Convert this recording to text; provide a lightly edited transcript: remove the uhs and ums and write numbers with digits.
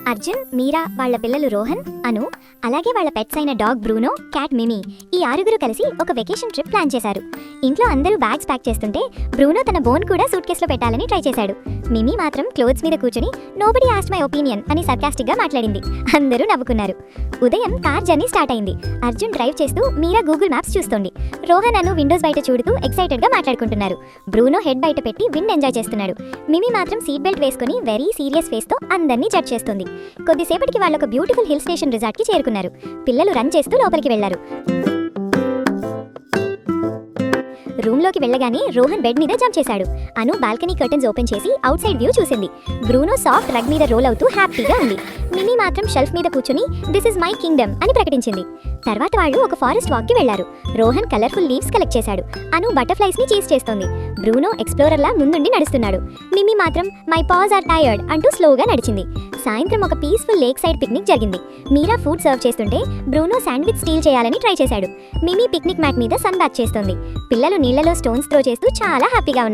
అర్జున్, మీరా, వాళ్ళ పిల్లలు రోహన్, అను, అలాగే వాళ్ళ పెట్స్ అయిన డాగ్ బ్రూనో, క్యాట్ మిమీ, ఈ ఆరుగురు కలిసి ఒక వెకేషన్ ట్రిప్ ప్లాన్ చేశారు. ఇంట్లో అందరూ బ్యాగ్స్ ప్యాక్ చేస్తుంటే బ్రూనో తన బోన్ కూడా సూట్ కేసులో పెట్టాలని ట్రై చేశాడు. మిమీ మాత్రం క్లోత్స్ మీద కూర్చుని నోబడీ ఆస్క్డ్ మై ఒపీనియన్ అని సర్కాస్టిక్ గా మాట్లాడింది. అందరూ నవ్వుకున్నారు. ఉదయం కార్ జర్నీ స్టార్ట్ అయింది. అర్జున్ డ్రైవ్ చేస్తూ, మీరా గూగుల్ మ్యాప్స్ చూస్తోంది. రోహన్, అను విండోస్ బయట చూడుతూ ఎక్సైటెడ్ గా మాట్లాడుకుంటున్నారు. బ్రూనో హెడ్ బయట పెట్టి విండ్ ఎంజాయ్ చేస్తున్నాడు. మిమీ మాత్రం సీట్ బెల్ట్ వేసుకుని వెరీ సీరియస్ ఫేస్ తో అందరినీ జడ్జ్ చేస్తుంది. కొద్దిసేపటికి వాళ్ళు ఒక బ్యూటిఫుల్ హిల్ స్టేషన్ రిసార్ట్ కి చేరుకున్నారు. పిల్లలు రన్ చేస్తూ లోపలికి వెళ్లారు. రూమ్లోకి వెళ్ళగానే రోహన్ బెడ్ మీద జంప్ చేశాడు. అను బాల్కనీ కర్టన్స్ ఓపెన్ చేసి అవుట్ సైడ్ వ్యూ చూసింది. బ్రూనో సాఫ్ట్ రగ్ మీద రోల్ అవుతూ హ్యాపీగా ఉంది. మినీ మాత్రం షెల్ఫ్ మీద కూర్చుని దిస్ ఇస్ మై కింగ్డమ్ అని ప్రకటించింది. తర్వాత వాళ్ళు ఒక ఫారెస్ట్ వాక్ కి వెళ్లారు. రోహన్ కలర్ఫుల్ లీవ్స్ కలెక్ట్ చేశాడు. అను బటర్ఫ్లైస్ ని చీజ్ చేస్తోంది. బ్రూనో ఎక్స్ప్లోరర్ లా ముందుండి నడుస్తున్నాడు. మిమీ మాత్రం మై పాస్ ఆర్ టైర్డ్ అంటూ స్లోగా నడిచింది. సాయంత్రం ఒక పీస్ఫుల్ లేక్ సైడ్ పిక్నిక్ జరిగింది. మీరా ఫుడ్ సర్వ్ చేస్తుంటే బ్రూనో శాండ్విచ్ స్టీల్ చేయాలని ట్రై చేశాడు. మిమీ పిక్నిక్ మ్యాట్ మీద సన్ బాత్ చేస్తోంది. పిల్లలు నీళ్లలో స్టోన్స్ త్రో చేస్తూ చాలా హ్యాపీగా ఉన్నారు.